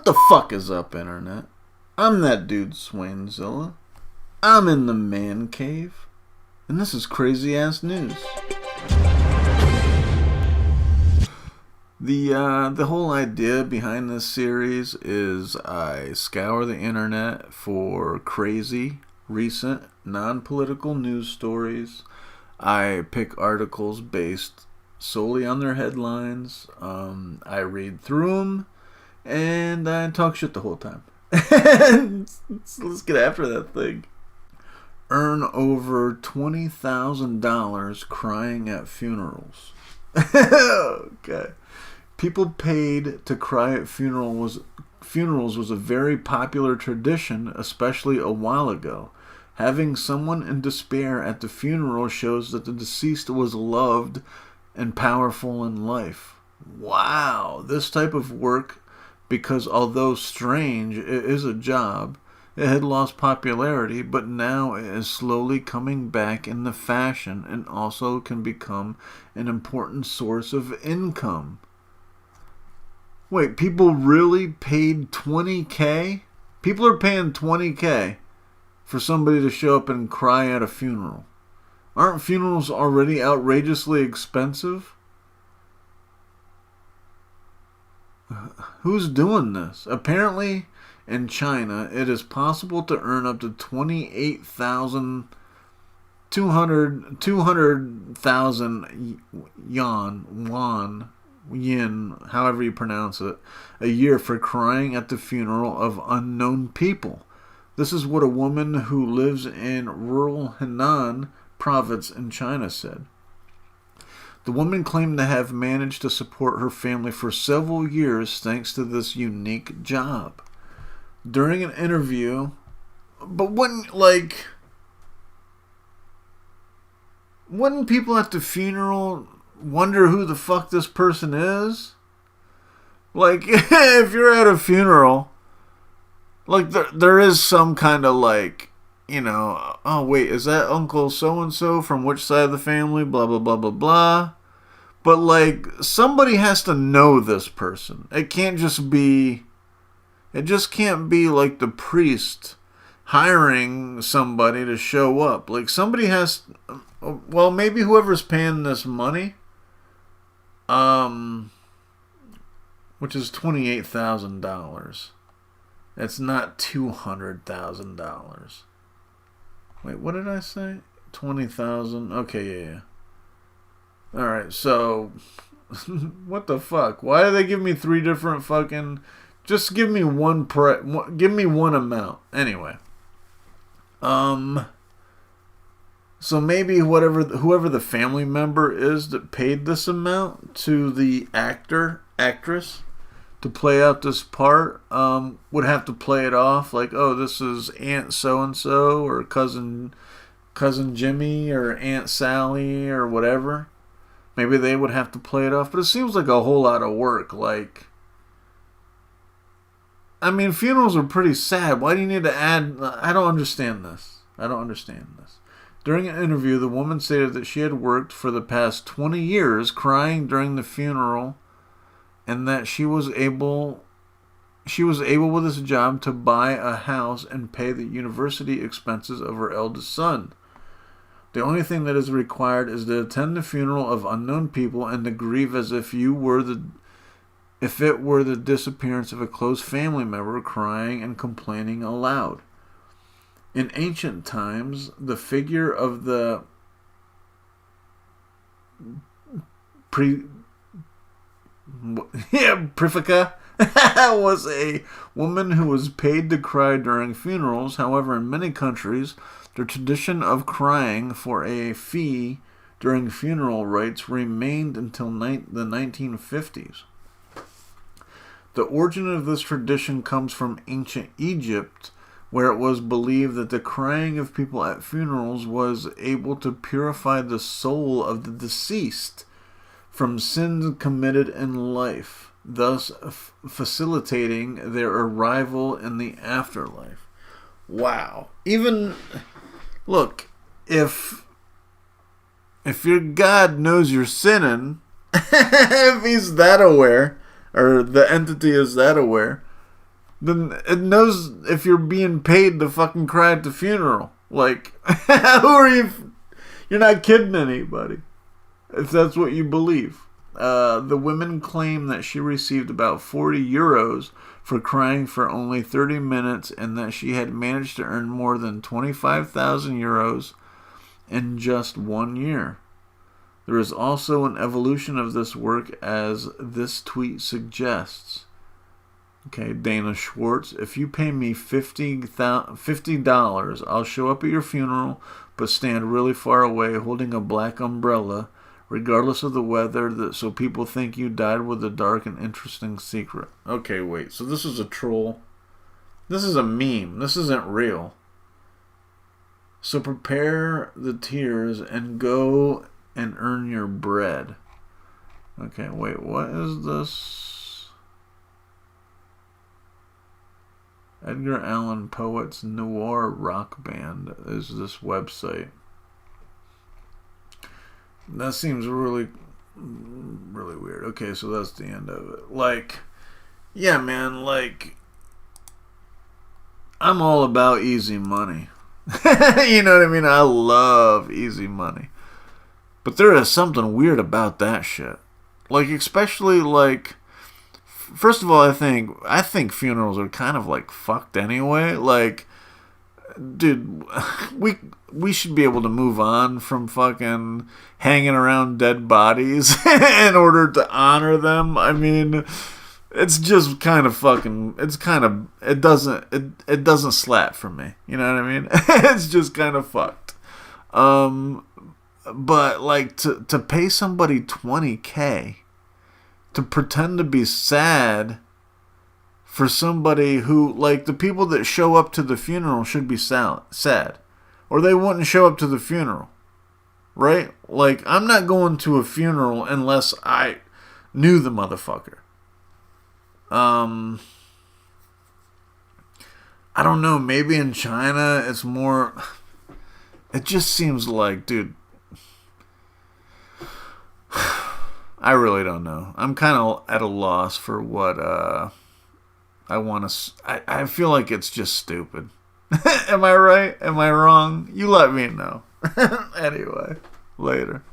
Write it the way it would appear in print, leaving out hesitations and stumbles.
What the fuck is up, Internet? I'm that dude, Swainzilla. I'm in the man cave. And this is crazy ass news. The whole idea behind this series is I scour the internet for crazy, recent, non-political news stories. I pick articles based solely on their headlines. I read through them, and I talk shit the whole time. Let's get after that thing. Earn over $20,000 crying at funerals. Okay. People paid to cry at funerals was a very popular tradition, especially a while ago. Having someone in despair at the funeral shows that the deceased was loved and powerful in life. Wow, this type of work, because although strange, it is a job, it had lost popularity, but now it is slowly coming back in the fashion and also can become an important source of income. Wait, people really paid $20K? People are paying $20K for somebody to show up and cry at a funeral. Aren't funerals already outrageously expensive? Who's doing this? Apparently, in China, it is possible to earn up to 200,000 yen, however you pronounce it, a year for crying at the funeral of unknown people. This is what a woman who lives in rural Henan province in China said. The woman claimed to have managed to support her family for several years thanks to this unique job. During an interview, but wouldn't people at the funeral wonder who the fuck this person is? Like, if you're at a funeral, like, there is some kind of, like, you know, oh, wait, is that Uncle so-and-so from which side of the family? Blah, blah, blah, blah, blah. But, like, somebody has to know this person. It just can't be, like, the priest hiring somebody to show up. Like, somebody has, well, maybe whoever's paying this money, which is $28,000. It's not $200,000. Wait, what did I say? 20,000. Okay, yeah. All right, so what the fuck? Why do they give me three different fucking? Just give me one give me one amount. Anyway. So maybe whoever the family member is that paid this amount to the actress to play out this part would have to play it off like, oh, this is Aunt so-and-so or cousin Jimmy or Aunt Sally or whatever. Maybe they would have to play it off. But it seems like a whole lot of work. Like, I mean, funerals are pretty sad. Why do you need to add? I don't understand this. During an interview, the woman stated that she had worked for the past 20 years crying during the funeral and that she was able with this job to buy a house and pay the university expenses of her eldest son. The only thing that is required is to attend the funeral of unknown people and to grieve as if it were the disappearance of a close family member, crying and complaining aloud. In ancient times, the figure of the Prifika was a woman who was paid to cry during funerals. However, in many countries, the tradition of crying for a fee during funeral rites remained until the 1950s. The origin of this tradition comes from ancient Egypt, where it was believed that the crying of people at funerals was able to purify the soul of the deceased from sins committed in life, thus facilitating their arrival in the afterlife. Wow. Even, look, if your God knows you're sinning, if he's that aware, or the entity is that aware, then it knows if you're being paid to fucking cry at the funeral. Like, who are you? You're not kidding anybody, if that's what you believe. The women claim that she received about 40 euros for crying for only 30 minutes and that she had managed to earn more than 25,000 euros in just 1 year. There is also an evolution of this work, as this tweet suggests. Okay, Dana Schwartz, if you pay me $50, I'll show up at your funeral, but stand really far away holding a black umbrella, regardless of the weather, so people think you died with a dark and interesting secret. Okay, wait, so this is a troll. This is a meme. This isn't real. So prepare the tears and go and earn your bread. Okay, wait, what is this? Edgar Allan Poe's noir rock band is this website. That seems really weird. Okay, so that's the end of it. Like, yeah, man, like, I'm all about easy money. You know what I mean? I love easy money. But there is something weird about that shit. Like, especially, like, first of all, I think funerals are kind of, like, fucked anyway. Like, dude, we should be able to move on from fucking hanging around dead bodies in order to honor them. I mean, it's just kind of fucking, it doesn't slap for me. You know what I mean? It's just kind of fucked. But, like, to pay somebody $20,000 to pretend to be sad for somebody who, like, the people that show up to the funeral should be sad. Or they wouldn't show up to the funeral. Right? Like, I'm not going to a funeral unless I knew the motherfucker. I don't know, maybe in China it's more, it just seems like, dude, I really don't know. I'm kind of at a loss for what I want to. I feel like it's just stupid. Am I right? Am I wrong? You let me know. Anyway, later.